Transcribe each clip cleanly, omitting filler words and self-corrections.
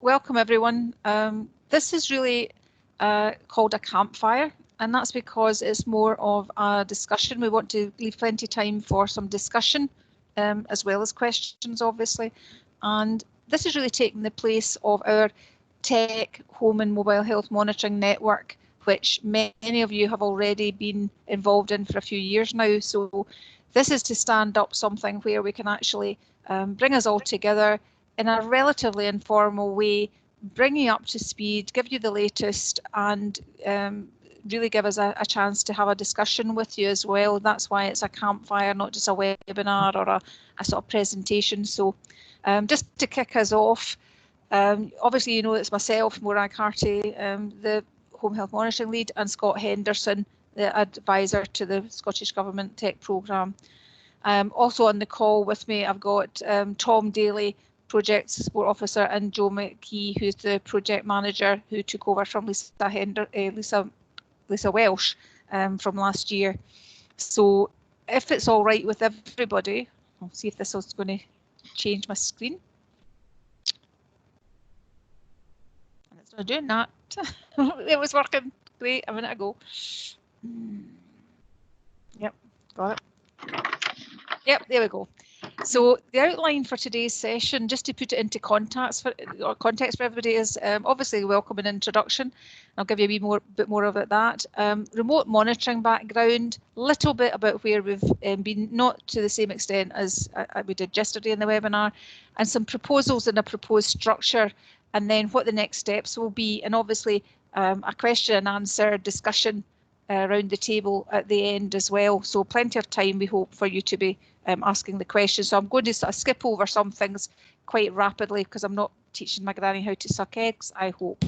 Welcome everyone. This is really called a campfire, and that's because it's more of a discussion. We want to leave plenty of time for some discussion as well as questions, obviously. And this is really taking the place of our TEC home and mobile health monitoring network, which many of you have already been involved in for a few years now. So this is to stand up something where we can actually bring us all together in a relatively informal way, bring you up to speed, give you the latest, and really give us a chance to have a discussion with you as well. That's why it's a campfire, not just a webinar or a sort of presentation. So just to kick us off, obviously you know it's myself, Morag Harty, the Home Health Monitoring Lead, and Scott Henderson, the advisor to the Scottish Government TEC programme. Also on the call with me, I've got Tom Daly, Project Support Officer, and Joe McKee, who's the Project Manager, who took over from Lisa Welsh from last year. So if it's all right with everybody, I'll see if this is going to change my screen. And it's not doing that. It was working great a minute ago. Yep, got it. Yep, there we go. So the outline for today's session, just to put it into context for everybody, is obviously welcome and introduction. I'll give you a bit more about that. Remote monitoring background, little bit about where we've been, not to the same extent as we did yesterday in the webinar, and some proposals and a proposed structure, and then what the next steps will be, and obviously a question and answer discussion around the table at the end as well. So plenty of time, we hope, for you to be asking the questions. So I'm going to sort of skip over some things quite rapidly because I'm not teaching my granny how to suck eggs, I hope.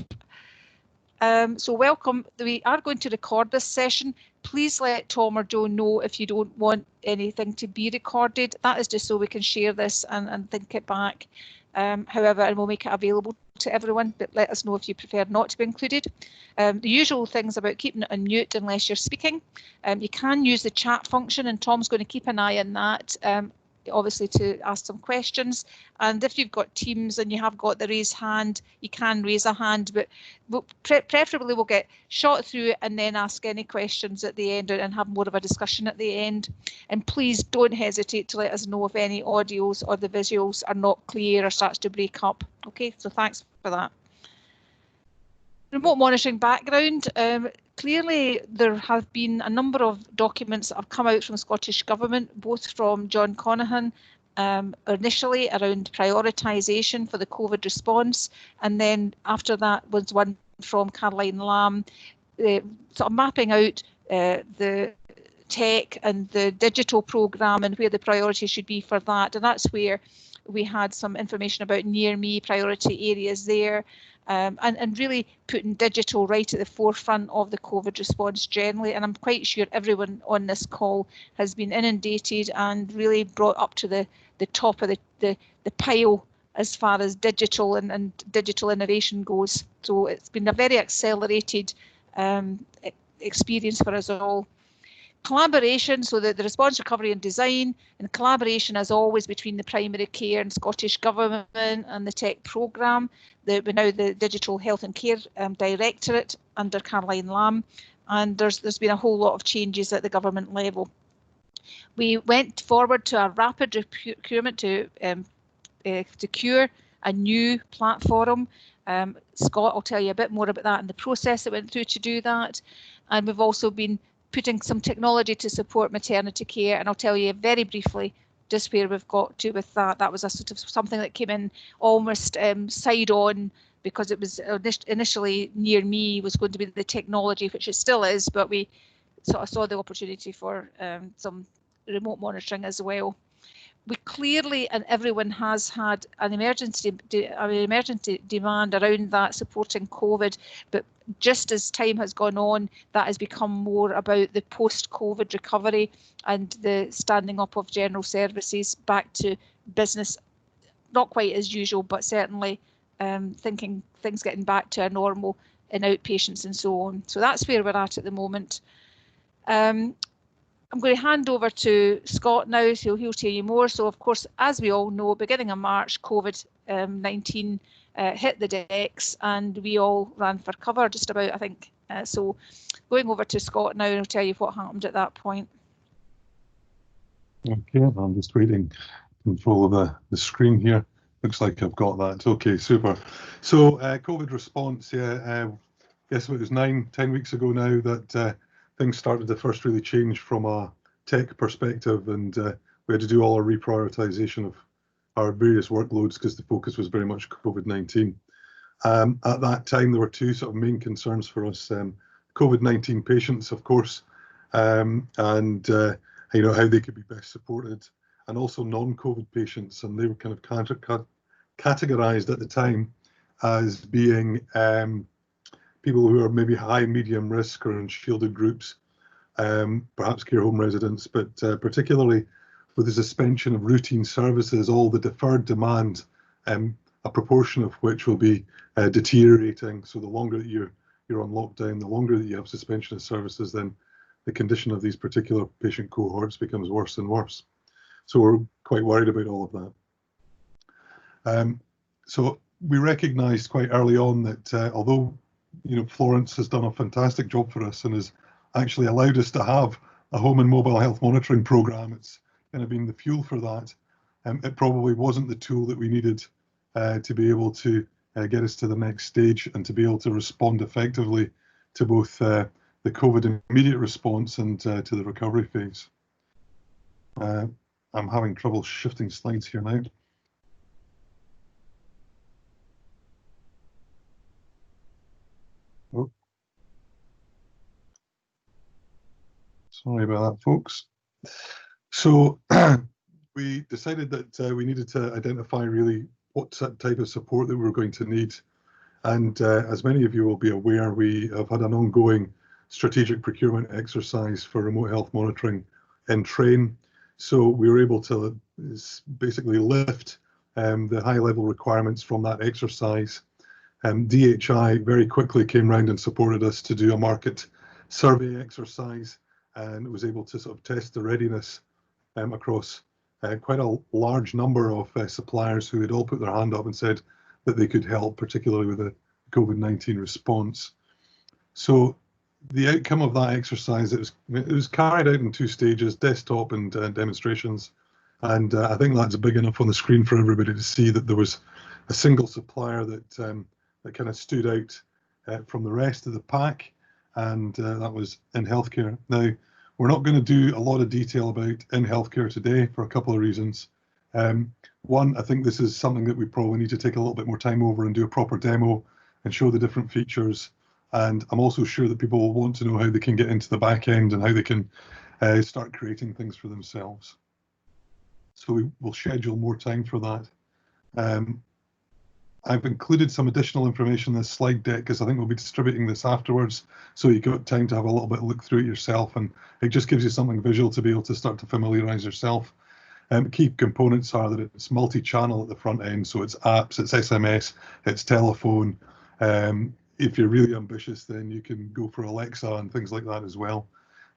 So welcome. We are going to record this session. Please let Tom or Joe know if you don't want anything to be recorded. That is just so we can share this and think it back. However, and we'll make it available to everyone, but let us know if you prefer not to be included. The usual things about keeping it on mute unless you're speaking. You can use the chat function, and Tom's going to keep an eye on that, obviously to ask some questions. And if you've got Teams and you have got the raise hand, you can raise a hand, but preferably we'll get shot through and then ask any questions at the end and have more of a discussion at the end. And please don't hesitate to let us know if any audios or the visuals are not clear or starts to break up. Okay, so thanks for that. Remote monitoring background. Clearly there have been a number of documents that have come out from the Scottish Government, both from John Conaghan initially around prioritisation for the COVID response, and then after that was one from Caroline Lamb, sort of mapping out the tech and the digital programme and where the priority should be for that. And that's where we had some information about near me priority areas there. And really putting digital right at the forefront of the COVID response generally. And I'm quite sure everyone on this call has been inundated and really brought up to the top of the pile as far as digital and digital innovation goes. So it's been a very accelerated experience for us all. Collaboration, so that the response, recovery and design, and collaboration as always between the primary care and Scottish Government and the TEC programme. We're now the Digital Health and Care Directorate under Caroline Lamb, and there's been a whole lot of changes at the government level. We went forward to a rapid procurement to secure a new platform. Scott will tell you a bit more about that and the process that went through to do that. And we've also been putting some technology to support maternity care, and I'll tell you very briefly just where we've got to with that. That was a sort of something that came in almost side on, because it was initially near me was going to be the technology, which it still is, but we sort of saw the opportunity for some remote monitoring as well. We clearly, and everyone has had an emergency demand around that supporting COVID, but just as time has gone on, that has become more about the post-COVID recovery and the standing up of general services back to business, not quite as usual, but certainly thinking things getting back to a normal in outpatients and so on. So that's where we're at the moment. I'm going to hand over to Scott now, so he'll tell you more. So, of course, as we all know, beginning of March, COVID-19 hit the decks, and we all ran for cover just about, I think. So going over to Scott now, and I'll tell you what happened at that point. Okay, I'm just waiting control of the screen here. Looks like I've got that. Okay, super. So COVID response, yeah, guess it was 9-10 weeks ago now that things started to first really change from a tech perspective, and we had to do all our reprioritization of our various workloads because the focus was very much COVID-19. At that time, there were two sort of main concerns for us: COVID-19 patients, of course, and you know, how they could be best supported, and also non-COVID patients, and they were kind of categorized at the time as being people who are maybe high, medium risk or in shielded groups, perhaps care home residents, but particularly with the suspension of routine services, all the deferred demand, a proportion of which will be deteriorating. So the longer that you're on lockdown, the longer that you have suspension of services, then the condition of these particular patient cohorts becomes worse and worse. So we're quite worried about all of that. So we recognised quite early on that although, you know, Florence has done a fantastic job for us and has actually allowed us to have a home and mobile health monitoring programme, it's kind of been the fuel for that. It probably wasn't the tool that we needed to be able to get us to the next stage and to be able to respond effectively to both the COVID immediate response and to the recovery phase. I'm having trouble shifting slides here now. Oh. Sorry about that, folks. So we decided that we needed to identify really what type of support that we were going to need. And as many of you will be aware, we have had an ongoing strategic procurement exercise for remote health monitoring in train. So we were able to basically lift the high level requirements from that exercise. DHI very quickly came round and supported us to do a market survey exercise, and was able to sort of test the readiness across quite a large number of suppliers who had all put their hand up and said that they could help, particularly with the COVID-19 response. So the outcome of that exercise, it was carried out in two stages, desktop and demonstrations. And I think that's big enough on the screen for everybody to see that there was a single supplier that kind of stood out from the rest of the pack, and that was in healthcare. Now, we're not going to do a lot of detail about in healthcare today for a couple of reasons. One, I think this is something that we probably need to take a little bit more time over and do a proper demo and show the different features. And I'm also sure that people will want to know how they can get into the back end and how they can start creating things for themselves. So we will schedule more time for that. I've included some additional information in this slide deck because I think we'll be distributing this afterwards, so you've got time to have a little bit of look through it yourself, and it just gives you something visual to be able to start to familiarise yourself. Key components are that it's multi-channel at the front end, so it's apps, it's SMS, it's telephone. If you're really ambitious, then you can go for Alexa and things like that as well.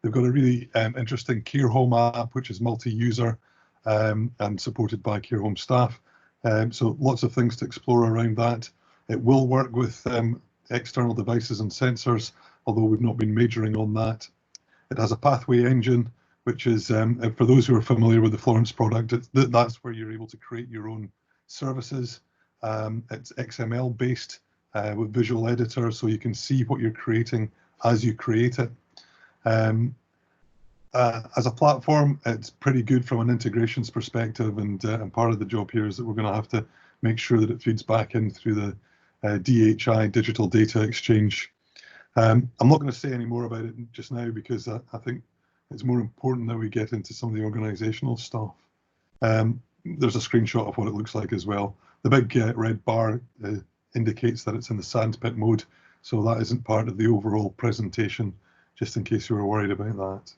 They've got a really interesting care home app, which is multi-user and supported by care home staff. So lots of things to explore around that. It will work with external devices and sensors, although we've not been majoring on that. It has a pathway engine, which is, for those who are familiar with the Florence product, that's where you're able to create your own services. It's XML based with visual editor, so you can see what you're creating as you create it. As a platform, it's pretty good from an integrations perspective, and part of the job here is that we're going to have to make sure that it feeds back in through the DHI Digital Data Exchange. I'm not going to say any more about it just now because I think it's more important that we get into some of the organisational stuff. There's a screenshot of what it looks like as well. The big red bar indicates that it's in the sandpit mode, so that isn't part of the overall presentation, just in case you were worried about that.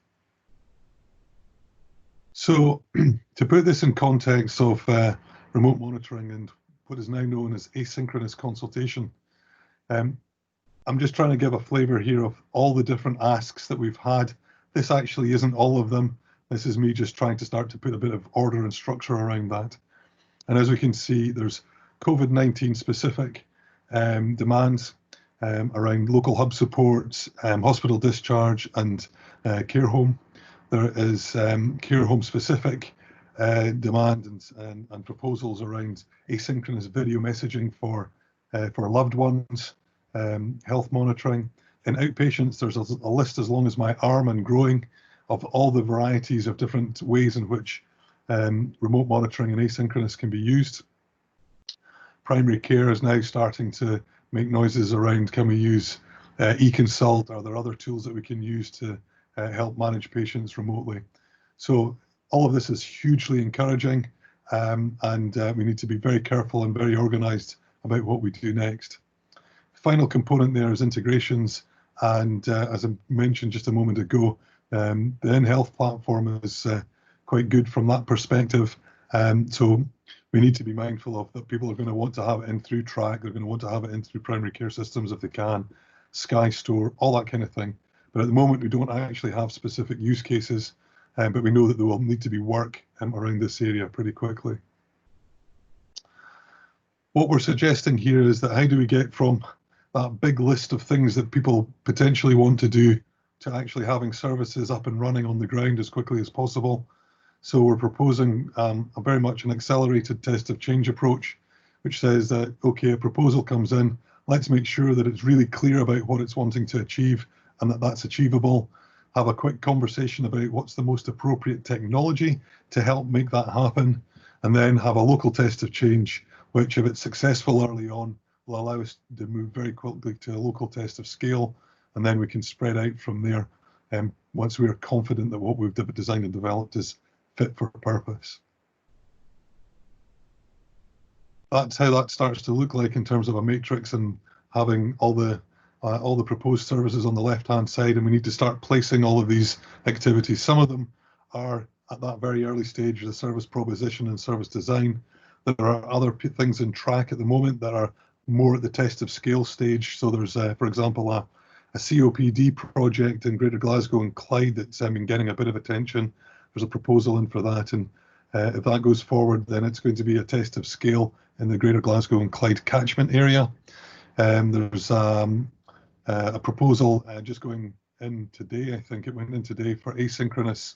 So to put this in context of remote monitoring and what is now known as asynchronous consultation, I'm just trying to give a flavour here of all the different asks that we've had. This actually isn't all of them. This is me just trying to start to put a bit of order and structure around that. And as we can see, there's COVID-19 specific demands around local hub supports, hospital discharge and care home. There is care home specific demand and proposals around asynchronous video messaging for loved ones, health monitoring. In outpatients, there's a list as long as my arm and growing of all the varieties of different ways in which remote monitoring and asynchronous can be used. Primary care is now starting to make noises around, can we use e-consult? Are there other tools that we can use to help manage patients remotely? So all of this is hugely encouraging, and we need to be very careful and very organized about what we do next. Final component there is integrations, and as I mentioned just a moment ago, the InHealth platform is quite good from that perspective. So we need to be mindful of that people are going to want to have it in through Track, they're going to want to have it in through primary care systems if they can, Sky Store, all that kind of thing. But at the moment, we don't actually have specific use cases, but we know that there will need to be work around this area pretty quickly. What we're suggesting here is that how do we get from that big list of things that people potentially want to do to actually having services up and running on the ground as quickly as possible. So we're proposing a very much an accelerated test of change approach, which says that, okay, a proposal comes in, let's make sure that it's really clear about what it's wanting to achieve and that that's achievable. Have a quick conversation about what's the most appropriate technology to help make that happen, and then have a local test of change, which if it's successful early on, will allow us to move very quickly to a local test of scale, and then we can spread out from there once we are confident that what we've designed and developed is fit for purpose. That's how that starts to look like in terms of a matrix and having all the proposed services on the left-hand side, and we need to start placing all of these activities. Some of them are at that very early stage of the service proposition and service design. There are other things in Track at the moment that are more at the test of scale stage. So there's, for example, a COPD project in Greater Glasgow and Clyde that's been getting a bit of attention. There's a proposal in for that, and if that goes forward, then it's going to be a test of scale in the Greater Glasgow and Clyde catchment area. There's a proposal just going in today, I think it went in today, for asynchronous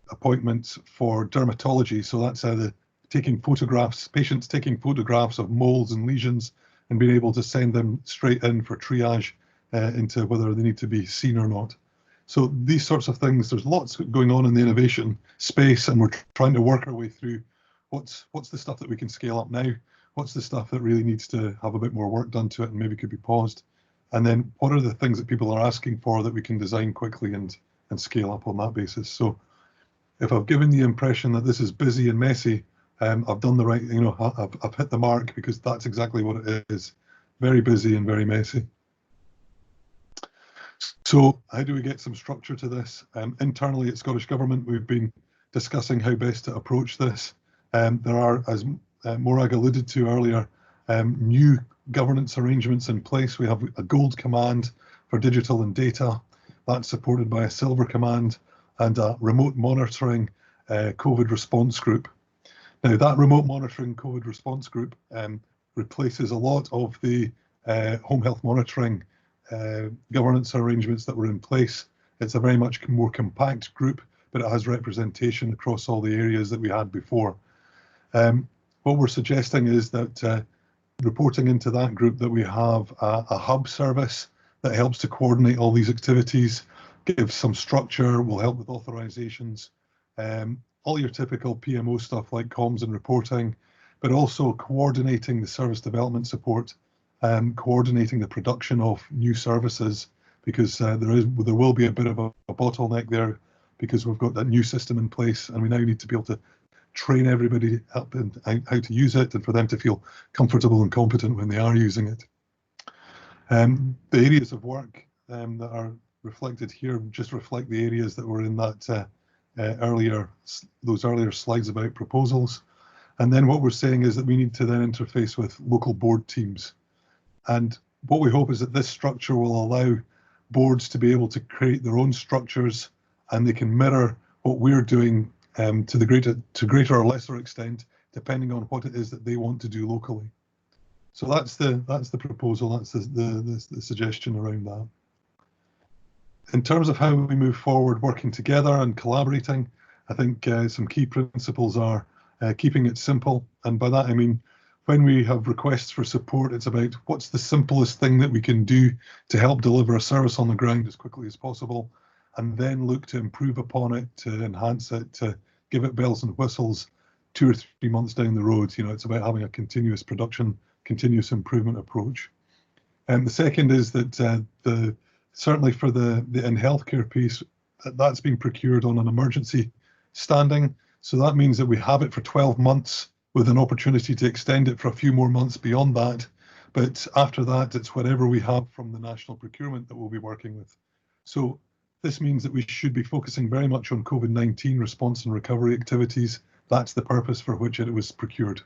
appointments for dermatology. So that's the taking photographs, patients taking photographs of moles and lesions and being able to send them straight in for triage into whether they need to be seen or not. So these sorts of things, there's lots going on in the innovation space, and we're trying to work our way through what's the stuff that we can scale up now, what's the stuff that really needs to have a bit more work done to it and maybe could be paused, and then what are the things that people are asking for that we can design quickly and scale up on that basis. So if I've given the impression that this is busy and messy, I've done the right, I've hit the mark, because that's exactly what it is. Very busy and very messy. So how do we get some structure to this? Internally at Scottish Government, we've been discussing how best to approach this. There are, as Morag alluded to earlier, new governance arrangements in place. We have a gold command for digital and data. That's supported by a silver command and a remote monitoring COVID response group. Now, that remote monitoring COVID response group replaces a lot of the home health monitoring governance arrangements that were in place. It's a very much more compact group, but it has representation across all the areas that we had before. What we're suggesting is that reporting into that group, that we have a hub service that helps to coordinate all these activities, give some structure, will help with authorizations, all your typical PMO stuff like comms and reporting, but also coordinating the service development support, coordinating the production of new services, because there will be a bit of a bottleneck there, because we've got that new system in place and we now need to be able to train everybody up and how to use it, and for them to feel comfortable and competent when they are using it. The areas of work that are reflected here just reflect the areas that were in that those earlier slides about proposals. And then what we're saying is that we need to then interface with local board teams. And what we hope is that this structure will allow boards to be able to create their own structures, and they can mirror what we're doing to greater or lesser extent depending on what it is that they want to do locally. So that's the proposal, that's the suggestion around that. In terms of how we move forward working together and collaborating, I think some key principles are keeping it simple. And by that I mean, when we have requests for support, it's about what's the simplest thing that we can do to help deliver a service on the ground as quickly as possible, and then look to improve upon it, to enhance it, to give it bells and whistles 2 or 3 months down the road. You know, it's about having a continuous production, continuous improvement approach. And the second is that certainly for the in healthcare piece, that's been procured on an emergency standing. So that means that we have it for 12 months with an opportunity to extend it for a few more months beyond that. But after that, it's whatever we have from the national procurement that we'll be working with. So this means that we should be focusing very much on COVID-19 response and recovery activities. That's the purpose for which it was procured.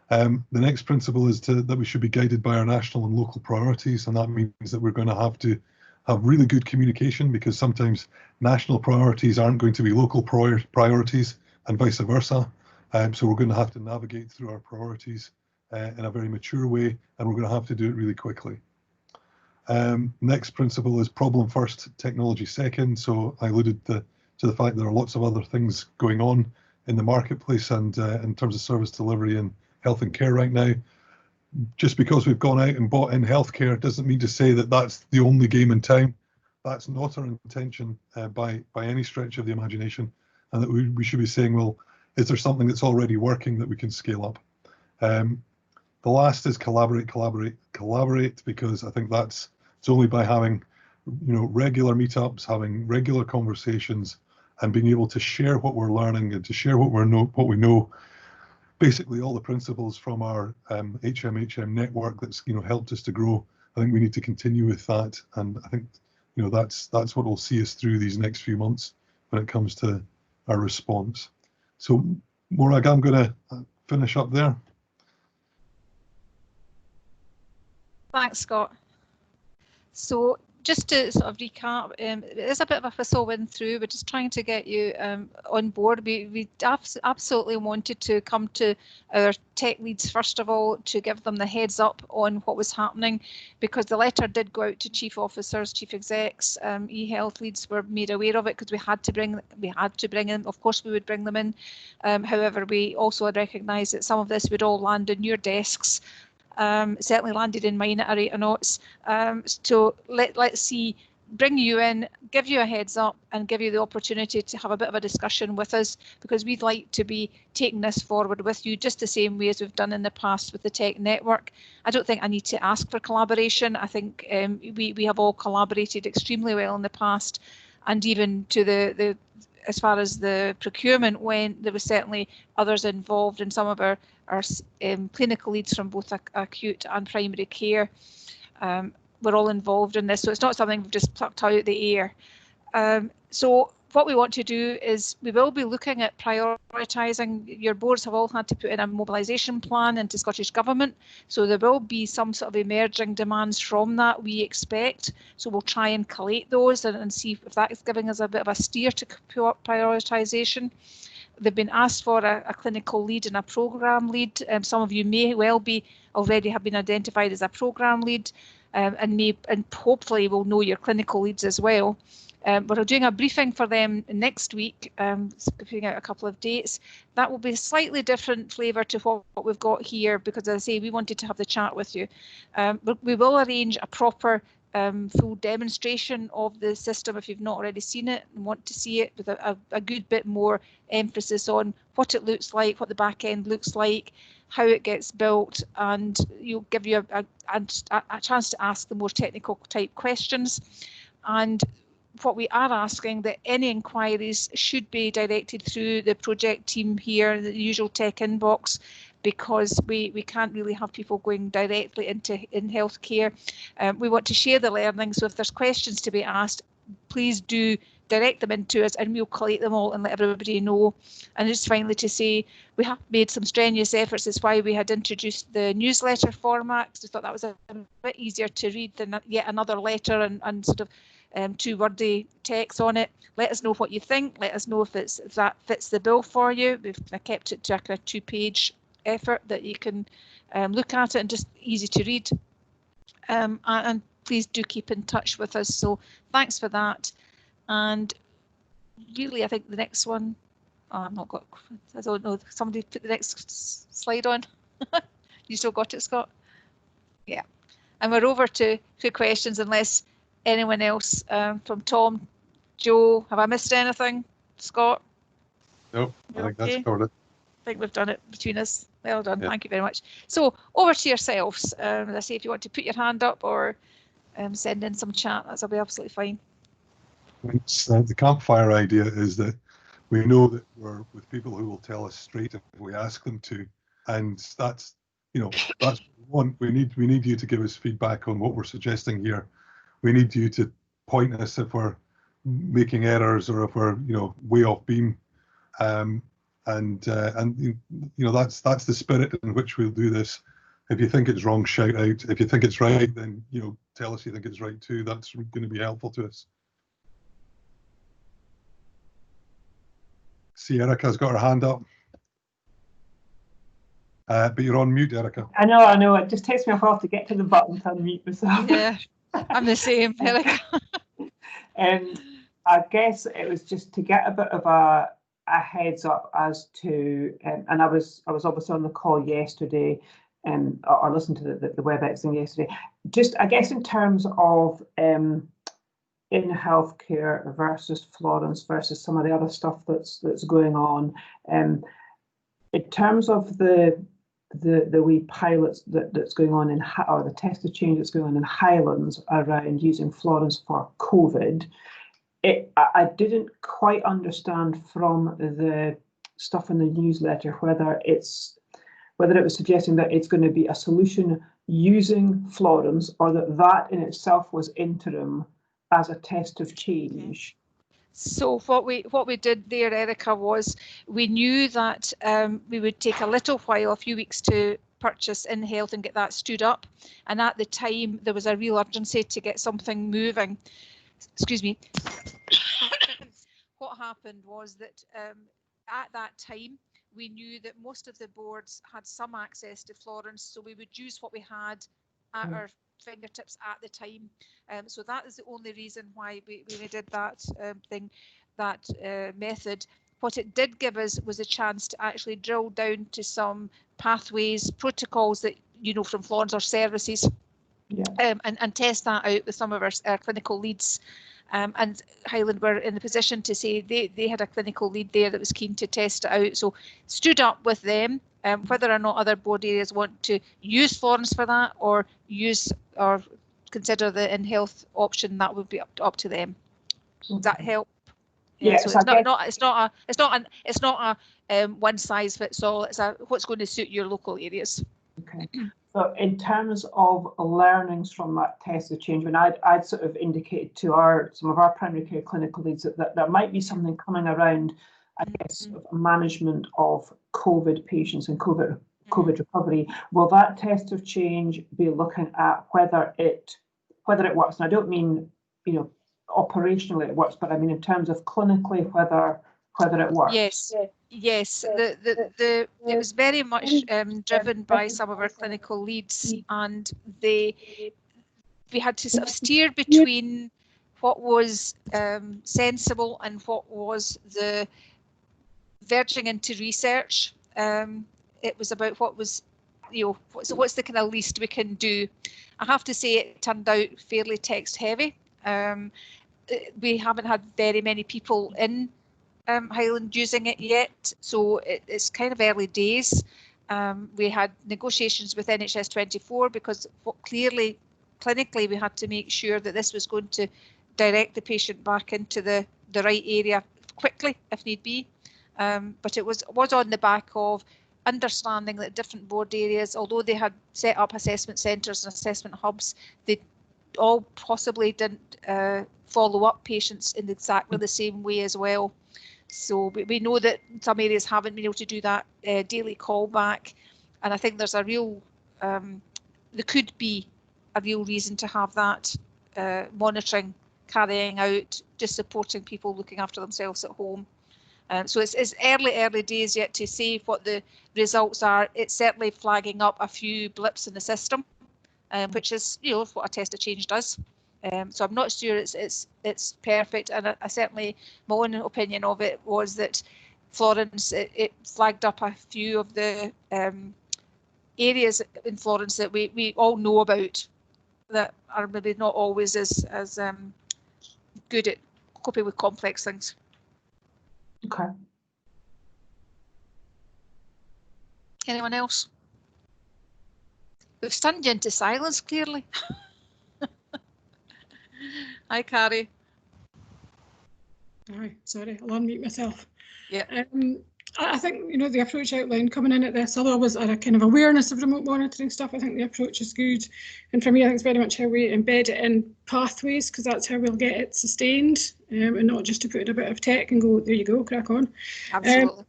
The next principle is that we should be guided by our national and local priorities, and that means that we're going to have really good communication, because sometimes national priorities aren't going to be local priorities and vice versa. So we're going to have to navigate through our priorities in a very mature way, and we're going to have to do it really quickly. Next principle is problem first, technology second. So I alluded to the fact there are lots of other things going on in the marketplace and in terms of service delivery and health and care right now. Just because we've gone out and bought in healthcare doesn't mean to say that that's the only game in town. That's not our intention by any stretch of the imagination, and that we should be saying, well, is there something that's already working that we can scale up? The last is collaborate, because I think it's only by having, you know, regular meetups, having regular conversations, and being able to share what we're learning and to share what we know. Basically, all the principles from our HMHM network that's, you know, helped us to grow. I think we need to continue with that, and I think, you know, that's what will see us through these next few months when it comes to our response. So, Morag, I'm going to finish up there. Thanks, Scott. So just to sort of recap, it is a bit of a whistle wind through. We're just trying to get you on board. We absolutely wanted to come to our tech leads first of all to give them the heads up on what was happening, because the letter did go out to chief officers, chief execs, e-health leads were made aware of it because we had to bring in. Of course, we would bring them in. However, we also had recognised that some of this would all land on your desks. Certainly landed in mine at a rate of knots. So let's see, bring you in, give you a heads up, and give you the opportunity to have a bit of a discussion with us, because we'd like to be taking this forward with you just the same way as we've done in the past with the tech network. I don't think I need to ask for collaboration. I think we have all collaborated extremely well in the past, and even to the as far as the procurement went, there was certainly others involved, in some of our clinical leads from both acute and primary care. We're all involved in this, so it's not something we've just plucked out of the air. So what we want to do is we will be looking at prioritising. Your boards have all had to put in a mobilisation plan into Scottish Government, so there will be some sort of emerging demands from that, we expect. So we'll try and collate those and see if that is giving us a bit of a steer to prioritisation. They've been asked for a clinical lead and a programme lead. Some of you may well be already have been identified as a programme lead, and hopefully will know your clinical leads as well. We're doing a briefing for them next week, putting out a couple of dates. That will be a slightly different flavour to what we've got here, because as I say, we wanted to have the chat with you. But we will arrange a proper full demonstration of the system if you've not already seen it and want to see it, with a good bit more emphasis on what it looks like, what the back end looks like, how it gets built, and you'll give you a chance to ask the more technical type questions. And what we are asking, that any inquiries should be directed through the project team here, the usual tech inbox, because we can't really have people going directly in healthcare. We want to share the learning, so if there's questions to be asked, please do direct them into us and we'll collate them all and let everybody know. And just finally to say, we have made some strenuous efforts. That's why we had introduced the newsletter format, because we thought that was a bit easier to read than yet another letter and sort of 2-wordy text on it. Let us know what you think. Let us know if that fits the bill for you. We've kept it to a 2-page effort that you can look at it and just easy to read. And please do keep in touch with us. So thanks for that. And really, I think the next one, I've not got, I don't know, somebody put the next slide on. You still got it, Scott? Yeah. And we're over to questions unless anyone else from Tom, Joe, have I missed anything? Scott? Nope, I think that's covered it. I think we've done it between us. Well done, Yeah. Thank you very much. So over to yourselves. As I say, if you want to put your hand up or send in some chat, that'll be absolutely fine. The campfire idea is that we know that we're with people who will tell us straight if we ask them to, and that's, you know, that's what we want. We need you to give us feedback on what we're suggesting here. We need you to point us if we're making errors or if we're, you know, way off beam, and you know, that's the spirit in which we'll do this. If you think it's wrong, shout out. If you think it's right, then, you know, tell us you think it's right too. That's going to be helpful to us. See, Erica's got her hand up. But you're on mute, Erica. I know. It just takes me a while to get to the button to unmute myself. Yeah, I'm the same, Erica. I guess it was just to get a bit of a heads up as to, and I was obviously on the call yesterday, or listened to the WebEx thing yesterday. Just, I guess, in terms of in healthcare versus Florence versus some of the other stuff that's going on, in terms of the wee pilots that's going on in, or the test of change that's going on in Highlands around using Florence for COVID. I didn't quite understand from the stuff in the newsletter whether it was suggesting that it's going to be a solution using Florence, or that in itself was interim as a test of change. So what we did there, Erica, was we knew that we would take a little while, a few weeks, to purchase InHealth and get that stood up. And at the time, there was a real urgency to get something moving. Excuse me. What happened was that at that time, we knew that most of the boards had some access to Florence, so we would use what we had at our fingertips at the time. So that is the only reason why we did that method. What it did give us was a chance to actually drill down to some pathways, protocols that, you know, from Florence or services, and test that out with some of our clinical leads. And Highland were in the position to say they had a clinical lead there that was keen to test it out. So stood up with them. Whether or not other board areas want to use Florence for that or consider the InHealth option, that would be up to them. Does that help? Yeah. So it's not a one size fits all. It's what's going to suit your local areas. Okay. So in terms of learnings from that test of change, when I'd sort of indicated to some of our primary care clinical leads that there might be something coming around, I guess, management of COVID patients and COVID recovery. Will that test of change be looking at whether it works? And I don't mean, you know, operationally it works, but I mean in terms of clinically whether it works. Yes. It was very much driven by some of our clinical leads, and we had to sort of steer between what was sensible and what was the verging into research. It was about what was, you know, what's the kind of least we can do. I have to say it turned out fairly text heavy. We haven't had very many people in Highland using it yet, so it's kind of early days. We had negotiations with NHS 24 because clearly, clinically, we had to make sure that this was going to direct the patient back into the right area quickly, if need be. But it was on the back of understanding that different board areas, although they had set up assessment centres and assessment hubs, they all possibly didn't follow up patients in exactly the same way as well. So we know that some areas haven't been able to do that daily callback, and I think there's a real, there could be a real reason to have that monitoring carrying out, just supporting people looking after themselves at home. So it's early days yet to see what the results are. It's certainly flagging up a few blips in the system, which is, you know, what a test of change does. So I'm not sure it's perfect, and I certainly, my own opinion of it was that Florence, it flagged up a few of the areas in Florence that we all know about that are maybe not always as good at coping with complex things. Okay. Anyone else? We've stunned you into silence, clearly. Hi, Carrie. Hi, sorry, I'll unmute myself. Yeah. I think, you know, the approach outlined coming in at this, although I was at a kind of awareness of remote monitoring stuff, I think the approach is good. And for me, I think it's very much how we embed it in pathways, because that's how we'll get it sustained, and not just to put in a bit of tech and go, there you go, crack on. Absolutely.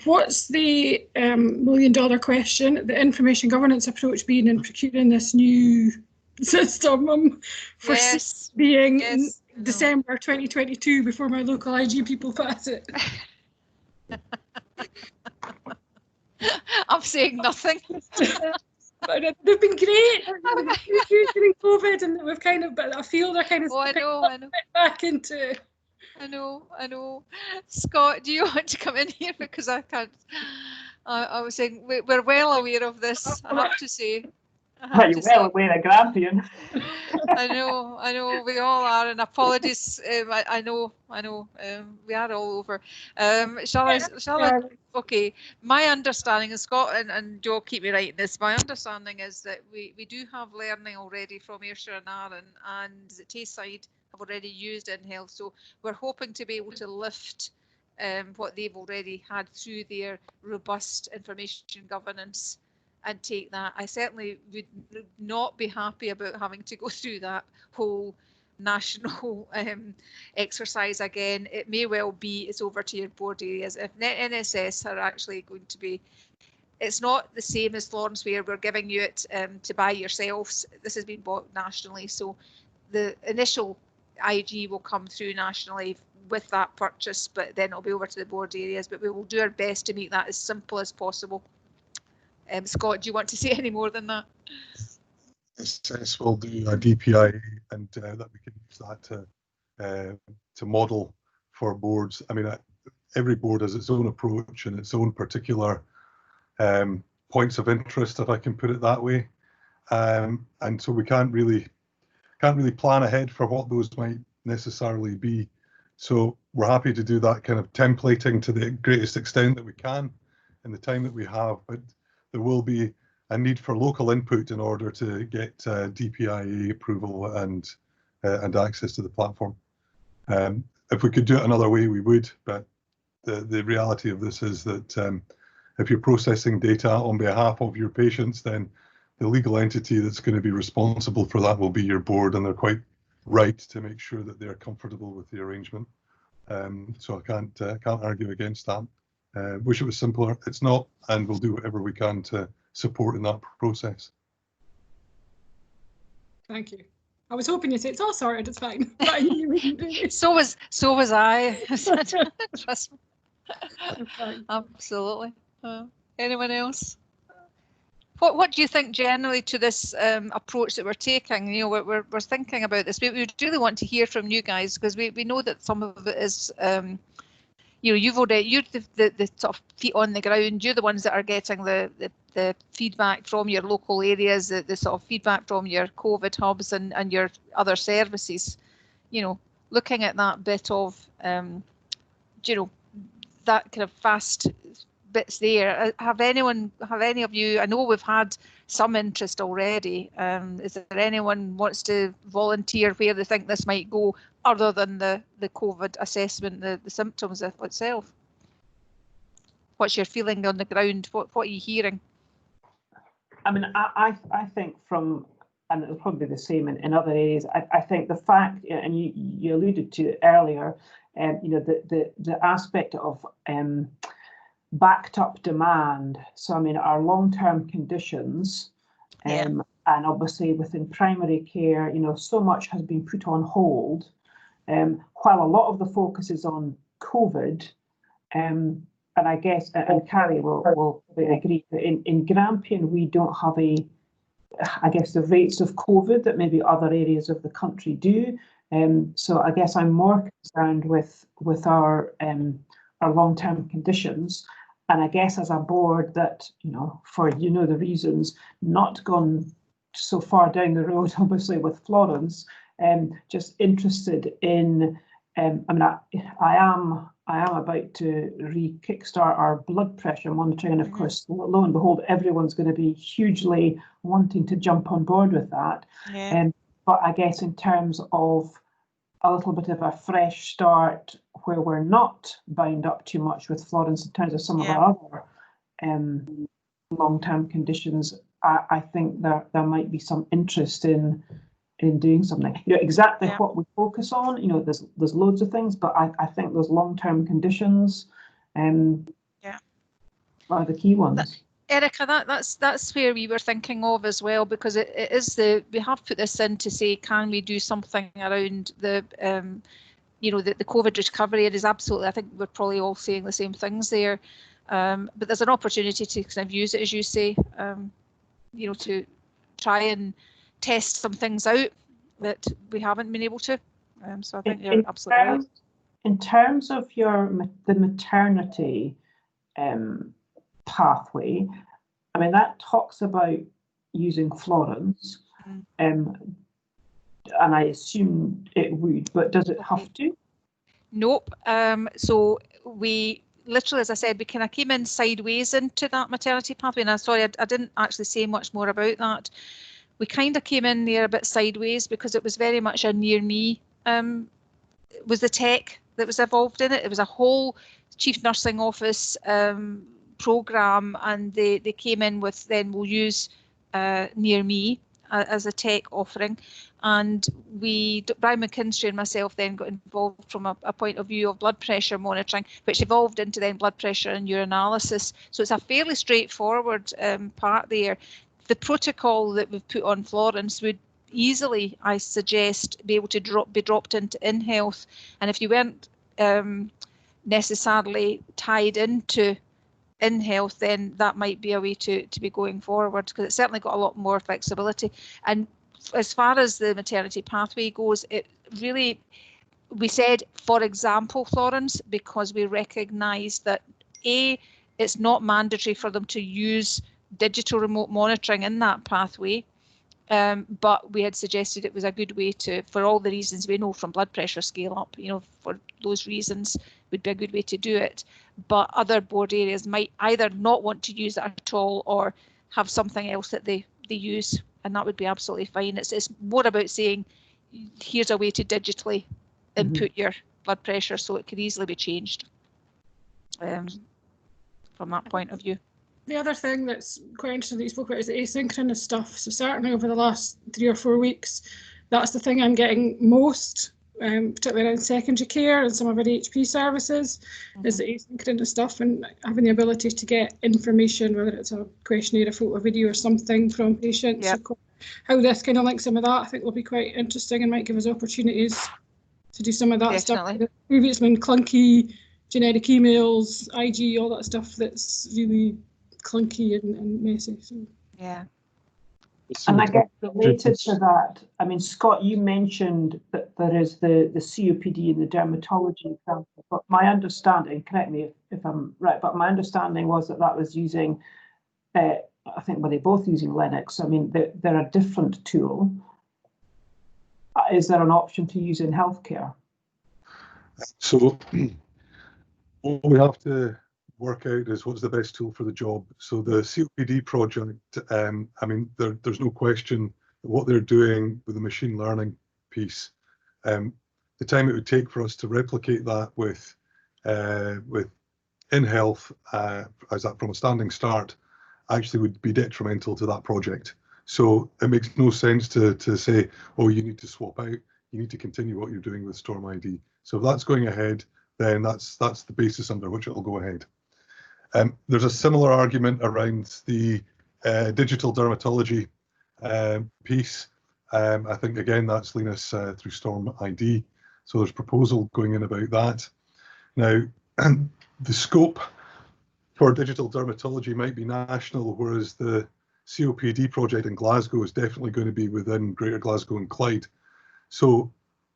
What's the million-dollar question? The information governance approach being in procuring this new system for being December 2022 before my local IG people pass it. I'm saying nothing. But they've been great during COVID, and we've kind of, but I feel they're kind of I know. back into. I know. Scott, do you want to come in here? Because I can't. I was saying we're well aware of this, I have to say. You're well aware of Grampian. I know, we all are, and apologies. I know. We are all over. Shall I? Okay. My understanding, and Scott and Joe, keep me right in this. My understanding is that we do have learning already from Ayrshire and Arran, and Tayside have already used InHealth. So we're hoping to be able to lift what they've already had through their robust information governance and take that. I certainly would not be happy about having to go through that whole national exercise again. It may well be it's over to your board areas. If NSS are actually going to be, it's not the same as Florence where we're giving you it to buy yourselves. This has been bought nationally, so the initial IG will come through nationally with that purchase, but then it'll be over to the board areas. But we will do our best to make that as simple as possible. Scott, do you want to say any more than that? Yes, we'll do a DPI, and that we can use that to model for boards. I mean, every board has its own approach and its own particular points of interest, if I can put it that way, and so we can't really plan ahead for what those might necessarily be. So we're happy to do that kind of templating to the greatest extent that we can in the time that we have, but there will be a need for local input in order to get DPIA approval and access to the platform. If we could do it another way, we would, but the reality of this is that if you're processing data on behalf of your patients, then the legal entity that's going to be responsible for that will be your board, and they're quite right to make sure that they're comfortable with the arrangement. So I can't argue against that. Wish it was simpler. It's not, and we'll do whatever we can to support in that process. Thank you. I was hoping you'd say it's all sorted. It's fine. So was I. Trust me. Absolutely. Anyone else? What do you think generally to this approach that we're taking? You know, we're thinking about this. We really want to hear from you guys, because we know that some of it is. You know, you're the sort of feet on the ground. You're the ones that are getting the feedback from your local areas, the sort of feedback from your COVID hubs and your other services. You know, looking at that bit of, you know, that kind of fast bits there. Have any of you? I know we've had some interest already. Is there anyone wants to volunteer where they think this might go, other than the COVID assessment, the symptoms itself? What's your feeling on the ground? What are you hearing? I mean, I think from, and it'll probably be the same in other areas. I think the fact, and you alluded to it earlier, you know, the aspect of backed up demand. So I mean, our long-term conditions, and obviously within primary care, you know, so much has been put on hold. while a lot of the focus is on COVID, and I guess, and Carrie will agree that in Grampian we don't have I guess the rates of COVID that maybe other areas of the country do. So I guess I'm more concerned with our long-term conditions. And I guess as a board that, for the reasons, not gone so far down the road, obviously, with Florence, just interested in, I am about to kickstart our blood pressure monitoring, and of course, lo and behold, everyone's going to be hugely wanting to jump on board with that. But I guess in terms of a little bit of a fresh start where we're not bound up too much with Florence in terms of some of our other long-term conditions, I think there might be some interest in doing something. Exactly what we focus on. There's loads of things, but I think those long-term conditions are the key ones. Erica, that's where we were thinking of as well, because it is we have put this in to say, can we do something around the the COVID recovery? It is absolutely, I think we're probably all saying the same things there, but there's an opportunity to kind of use it, as you say, to try and test some things out that we haven't been able to. So I think you're absolutely right. In terms of the maternity pathway, that talks about using Florence, and I assume it would, but does it have to? Nope. So we literally, as I said, we kind of came in sideways into that maternity pathway, and I'm sorry, I didn't actually say much more about that. We kind of came in there a bit sideways because it was very much a near me, was the tech that was involved in it. It was a whole chief nursing office program, and they came in with, then we'll use near me as a tech offering, and Brian McKinstry and myself then got involved from a point of view of blood pressure monitoring, which evolved into then blood pressure and urinalysis. So it's a fairly straightforward part there. The protocol that we've put on Florence would easily, I suggest, be able to be dropped into InHealth, and if you weren't necessarily tied into InHealth, then that might be a way to be going forward, because it's certainly got a lot more flexibility. And as far as the maternity pathway goes, it really, we said, for example, Florence, because we recognise that it's not mandatory for them to use digital remote monitoring in that pathway, but we had suggested it was a good way to, for all the reasons we know from blood pressure scale up, for those reasons would be a good way to do it. But other board areas might either not want to use it at all or have something else that they use, and that would be absolutely fine. It's more about saying, here's a way to digitally input your blood pressure, so it could easily be changed from that point of view. The other thing that's quite interesting that you spoke about is the asynchronous stuff. So certainly over the last 3 or 4 weeks, that's the thing I'm getting most, particularly around secondary care and some of our HP services, is the asynchronous stuff, and having the ability to get information, whether it's a questionnaire, a photo, video or something from patients. So how this kind of links in with that, I think will be quite interesting and might give us opportunities to do some of that stuff. Maybe it's been clunky, generic emails, IG, all that stuff that's really clunky and messy. So. Yeah. And I guess related to that, Scott, you mentioned that there is the COPD and the dermatology example, but my understanding, correct me if I'm right, but my understanding was that was using, I think, were they both using Linux? They're a different tool. Is there an option to use in healthcare? So what we have to work out is what's the best tool for the job. So the COPD project, there's no question that what they're doing with the machine learning piece, the time it would take for us to replicate that with InHealth, as that from a standing start, actually would be detrimental to that project. So it makes no sense to say, oh, you need to swap out, you need to continue what you're doing with Storm ID. So if that's going ahead, then that's the basis under which it will go ahead. There's a similar argument around the digital dermatology piece. I think, again, that's Linus through Storm ID. So there's proposal going in about that. Now, the scope for digital dermatology might be national, whereas the COPD project in Glasgow is definitely going to be within Greater Glasgow and Clyde. So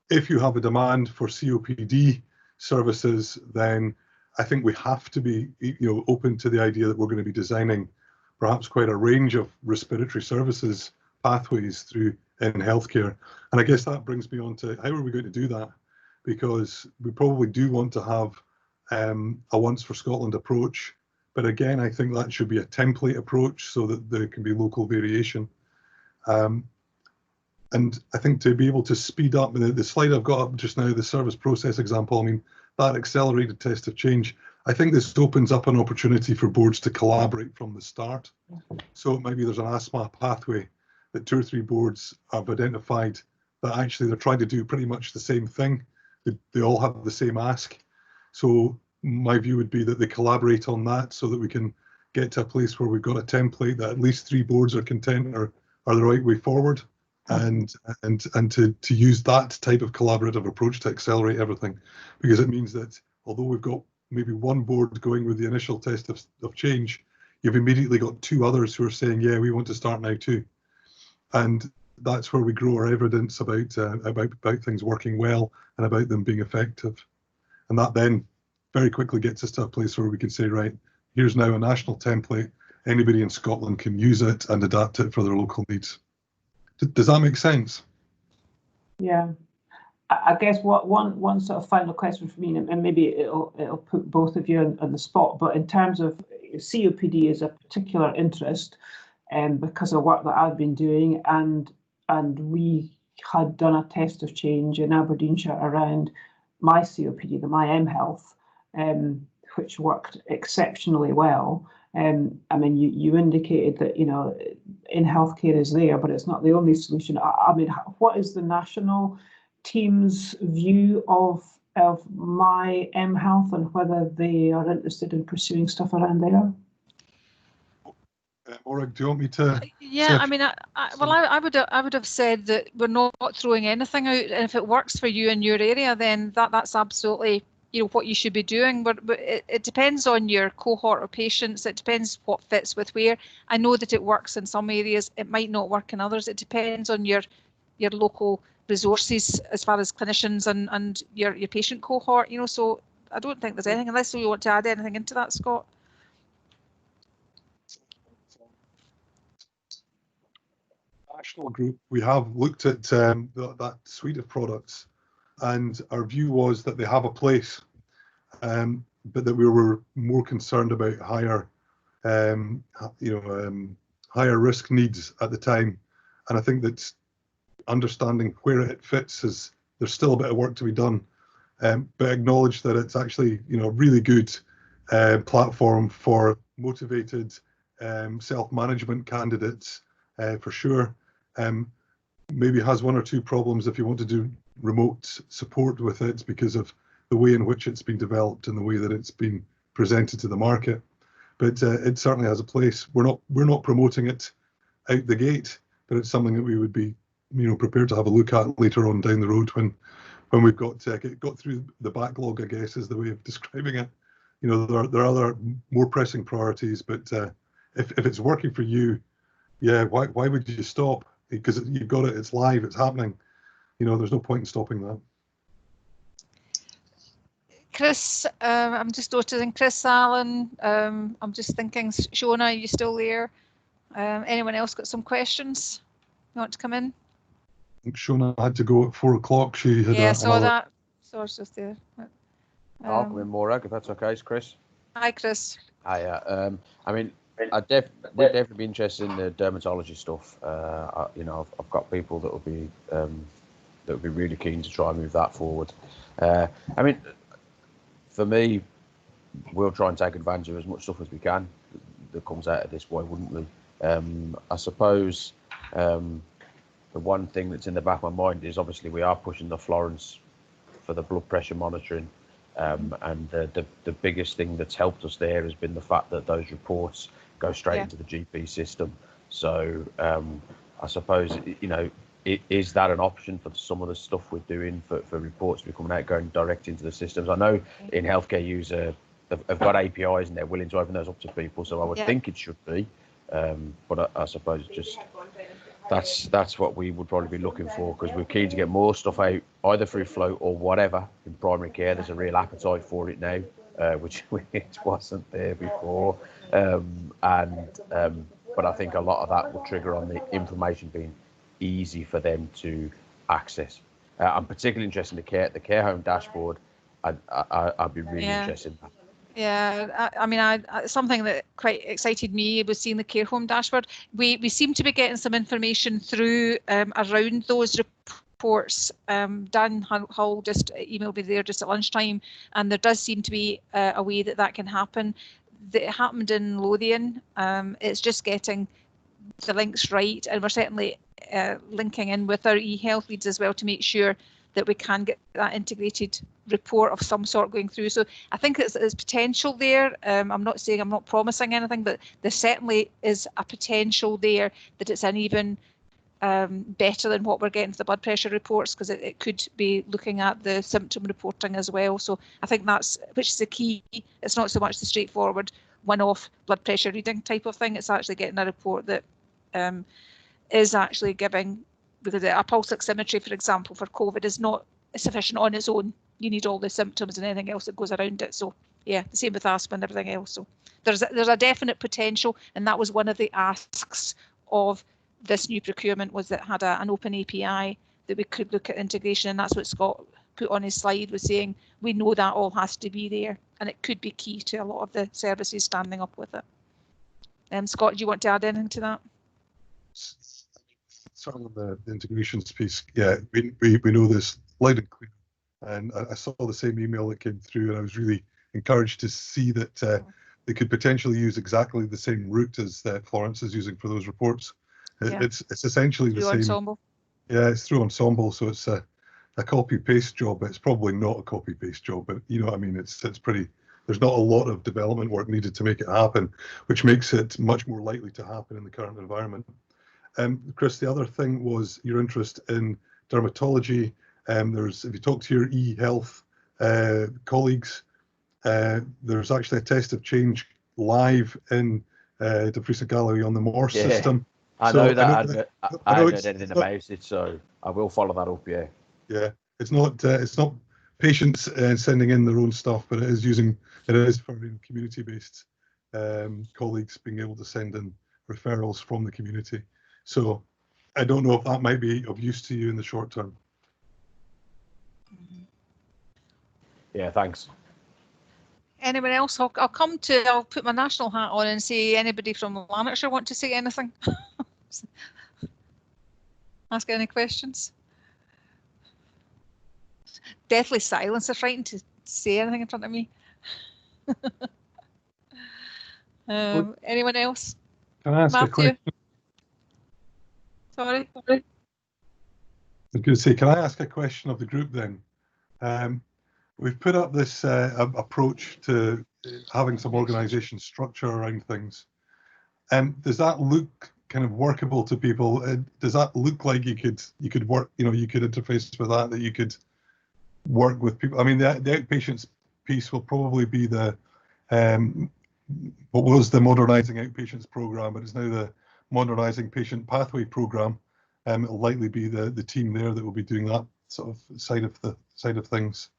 if you have a demand for COPD services, then I think we have to be, open to the idea that we're going to be designing perhaps quite a range of respiratory services pathways through in healthcare. And I guess that brings me on to how are we going to do that? Because we probably do want to have a Once for Scotland approach. But again, I think that should be a template approach so that there can be local variation. And I think to be able to speed up, the slide I've got up just now, the service process example, I mean, that accelerated test of change, I think this opens up an opportunity for boards to collaborate from the start. So maybe there's an ASMA pathway that 2 or 3 boards have identified that actually they're trying to do pretty much the same thing. They all have the same ask. So my view would be that they collaborate on that so that we can get to a place where we've got a template that at least 3 boards are content are the right way forward, and to use that type of collaborative approach to accelerate everything, because it means that although we've got maybe 1 board going with the initial test of change, you've immediately got 2 others who are saying, yeah, we want to start now too. And that's where we grow our evidence about things working well and about them being effective. And that then very quickly gets us to a place where we can say, right, here's now a national template. Anybody in Scotland can use it and adapt it for their local needs. Does that make sense? Yeah. I guess one sort of final question for me, and maybe it'll put both of you on the spot, but in terms of COPD is a particular interest, because of work that I've been doing, and we had done a test of change in Aberdeenshire around my COPD, the My M Health, which worked exceptionally well. I mean, you indicated that, in healthcare is there, but it's not the only solution. I mean, what is the national team's view of My M Health and whether they are interested in pursuing stuff around there? Maura, do you want me to? Yeah, I mean, I would have said that we're not throwing anything out, and if it works for you in your area, then that's absolutely what you should be doing. But it depends on your cohort of patients. It depends what fits with where. I know that it works in some areas. It might not work in others. It depends on your local resources as far as clinicians and your patient cohort. So I don't think there's anything, unless you want to add anything into that, Scott. National group, we have looked at that suite of products, and our view was that they have a place, but that we were more concerned about higher risk needs at the time. And I think that understanding where it fits there's still a bit of work to be done, but acknowledge that it's actually a really good platform for motivated self-management candidates, for sure. Maybe has 1 or 2 problems if you want to do remote support with it because of the way in which it's been developed and the way that it's been presented to the market. But it certainly has a place. We're not promoting it out the gate, but it's something that we would be prepared to have a look at later on down the road when we've got through the backlog, I guess, is the way of describing it. There are other more pressing priorities, but if it's working for you, yeah, why would you stop? Because you've got it, it's live, it's happening. There's no point in stopping that. Chris, I'm just noticing Chris, Alan, I'm just thinking, Shona, are you still there? Anyone else got some questions? You want to come in? I think Shona had to go at 4 o'clock. She had I saw that. So it's just there. I'll come in, Maura, if that's okay, Chris. Hi, Chris. Hi. I mean, we'd definitely be interested in the dermatology stuff. I've got people that would be really keen to try and move that forward. I mean, for me, we'll try and take advantage of as much stuff as we can that comes out of this. Why wouldn't we? I suppose the one thing that's in the back of my mind is obviously we are pushing the Florence for the blood pressure monitoring. And the biggest thing that's helped us there has been the fact that those reports go straight into the GP system. So I suppose, is that an option for some of the stuff we're doing for reports to be coming out, going direct into the systems? I know in healthcare have got APIs and they're willing to open those up to people, so I would think it should be. But I suppose just that's what we would probably be looking for, because we're keen to get more stuff out either through Float or whatever in primary care. There's a real appetite for it now, which wasn't there before. But I think a lot of that will trigger on the information being easy for them to access. I'm particularly interested in the care home dashboard. I'd be really interested in that. Yeah, I mean, something that quite excited me was seeing the care home dashboard. We seem to be getting some information through around those reports. Dan Hull just emailed me there just at lunchtime, and there does seem to be a way that can happen. It happened in Lothian. It's just getting the links right, and we're certainly linking in with our e-health leads as well to make sure that we can get that integrated report of some sort going through. So I think there's potential there. I'm not promising anything, but there certainly is a potential there that it's an even better than what we're getting for the blood pressure reports, because it could be looking at the symptom reporting as well. So I think which is the key. It's not so much the straightforward one-off blood pressure reading type of thing. It's actually getting a report that is actually giving, because a pulse oximetry, for example, for COVID is not sufficient on its own. You need all the symptoms and anything else that goes around it. So yeah, the same with asthma and everything else. So there's a definite potential, and that was one of the asks of this new procurement, was that had an open API that we could look at integration, and that's what Scott put on his slide, was saying we know that all has to be there, and it could be key to a lot of the services standing up with it. Scott, do you want to add anything to that? Certainly the integrations piece, yeah, we know this loud and clear, and I saw the same email that came through, and I was really encouraged to see that they could potentially use exactly the same route as Florence is using for those reports. It's essentially the same. Ensemble. Yeah, it's through Ensemble, so it's a copy paste job. It's probably not a copy paste job, but you know what I mean. It's pretty. There's not a lot of development work needed to make it happen, which makes it much more likely to happen in the current environment. Chris, the other thing was your interest in dermatology. If you talk to your e-health colleagues, there's actually a test of change live in De Friese Gallery on the Morse system. I know that. I haven't heard anything about it, so I will follow that up. Yeah. Yeah, it's not patients sending in their own stuff, but it is for community-based colleagues being able to send in referrals from the community. So I don't know if that might be of use to you in the short term. Yeah, thanks. Anyone else? I'll put my national hat on and say, anybody from Lanarkshire want to say anything? Ask any questions? Deathly silence. They're frightened to say anything in front of me. Anyone else? Can I ask Matthew? a question? Sorry. I was going to say, can I ask a question of the group then? We've put up this approach to having some organisation structure around things. Does that look kind of workable to people? Does that look like you could work? You could interface with that you could work with people. I mean, the outpatients piece will probably be the what was the modernising outpatients programme, but it's now the modernising patient pathway programme. It'll likely be the team there that will be doing that sort of side of things.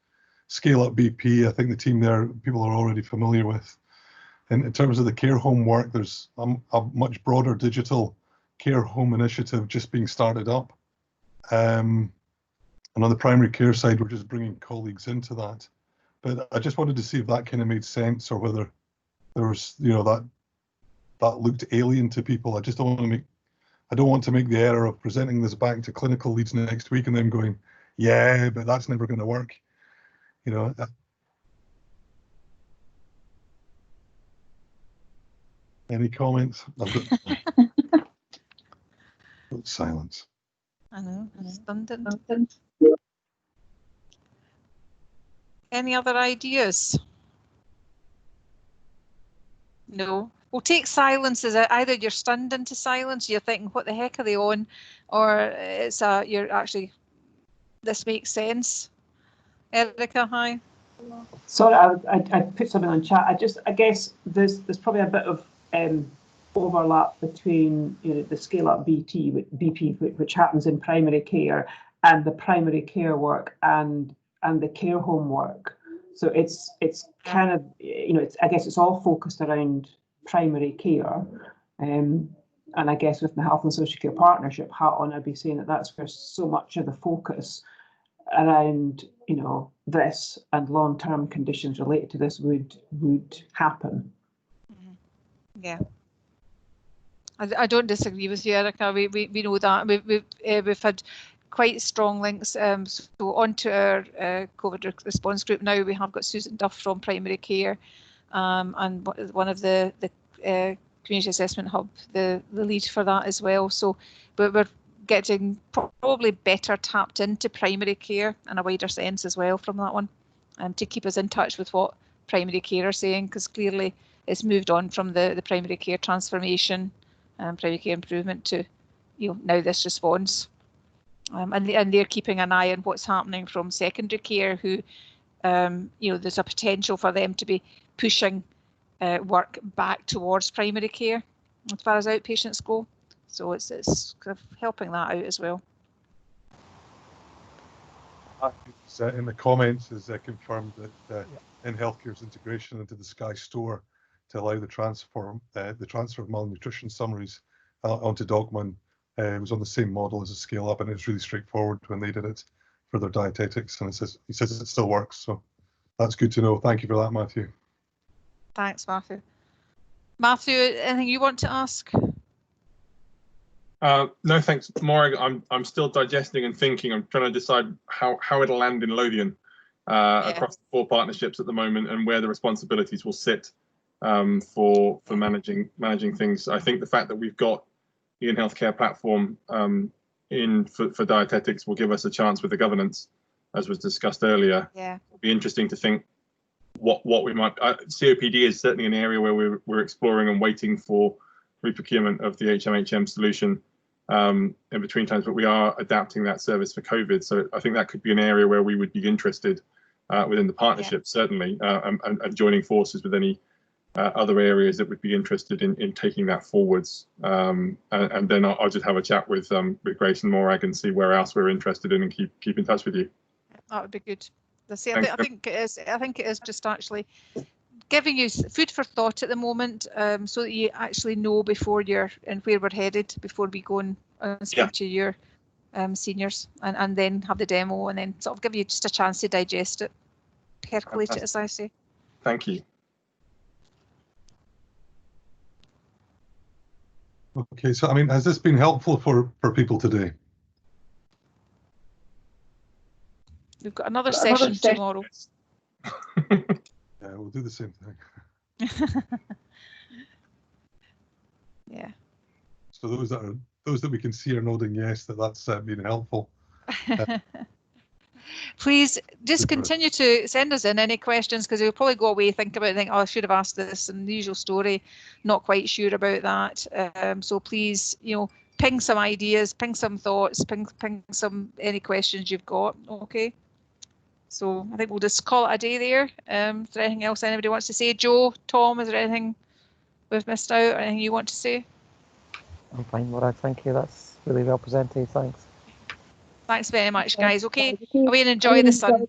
Scale up BP, I think the team there people are already familiar with. And in terms of the care home work, there's a much broader digital care home initiative just being started up. And on the primary care side, we're just bringing colleagues into that. But I just wanted to see if that kind of made sense, or whether there was, that looked alien to people. I just don't want to make the error of presenting this back to clinical leads next week and then going, yeah, but that's never going to work. Any comments? I've got silence. I know, redundant. Any other ideas? No, Well, take silence as either you're stunned into silence, you're thinking, what the heck are they on? Or it's you're actually, this makes sense. Erica, hi. Sorry, I put something on chat. I guess there's probably a bit of overlap between the scale up BP, which happens in primary care, and the primary care work and the care home work. So it's kind of I guess it's all focused around primary care, and I guess with the Health and Social Care Partnership hat on, I'd be saying that's where so much of the focus around this and long-term conditions related to this would happen. Yeah, I don't disagree with you, Erica. We know that we've had quite strong links. So onto our COVID response group now, we have got Susan Duff from Primary Care, and one of the Community Assessment Hub, the lead for that as well. So we're getting probably better tapped into primary care in a wider sense as well from that one, to keep us in touch with what primary care are saying, because clearly it's moved on from the primary care transformation and primary care improvement to now this response, and they're keeping an eye on what's happening from secondary care, who there's a potential for them to be pushing work back towards primary care as far as outpatients go. So it's kind of helping that out as well. In the comments is confirmed that in healthcare's integration into the Sky Store to allow the transfer of malnutrition summaries onto Dogman was on the same model as a scale up, and it's really straightforward when they did it for their dietetics, and he says it still works, so that's good to know. Thank you for that, Matthew. Thanks, Matthew. Matthew, anything you want to ask? No, thanks, Maura. I'm still digesting and thinking. I'm trying to decide how it'll land in Lothian across the 4 partnerships at the moment, and where the responsibilities will sit for managing things. I think the fact that we've got the in-healthcare platform for dietetics will give us a chance with the governance, as was discussed earlier. Yeah, it'll be interesting to think what we might. COPD is certainly an area where we're exploring and waiting for re-procurement of the HMHM solution in between times, but we are adapting that service for COVID. So I think that could be an area where we would be interested within the partnership, certainly, and joining forces with any other areas that would be interested in taking that forwards. And then I'll just have a chat with Grace and Morag and see where else we're interested in, and keep in touch with you. That would be good. I think it is just actually giving you food for thought at the moment, so that you actually know before where we're headed, before we go and speak to your seniors, and then have the demo, and then sort of give you just a chance to digest it, percolate it, as I say. Thank you. Okay, so I mean, has this been helpful for people today? We've got another session tomorrow. Yeah, we'll do the same thing. Yeah. So those that we can see are nodding yes, that's been helpful. Please just continue to send us in any questions, because we'll probably go away, think about it, think, oh, I should have asked this, and the usual story, not quite sure about that. So please, ping some ideas, ping some thoughts, ping some any questions you've got. Okay. So I think we'll just call it a day there. Is there anything else anybody wants to say? Joe, Tom, is there anything we've missed out, or anything you want to say? I'm fine, Laura. Thank you. That's really well presented. Thanks. Thanks very much, guys. Okay, away and enjoy the sun.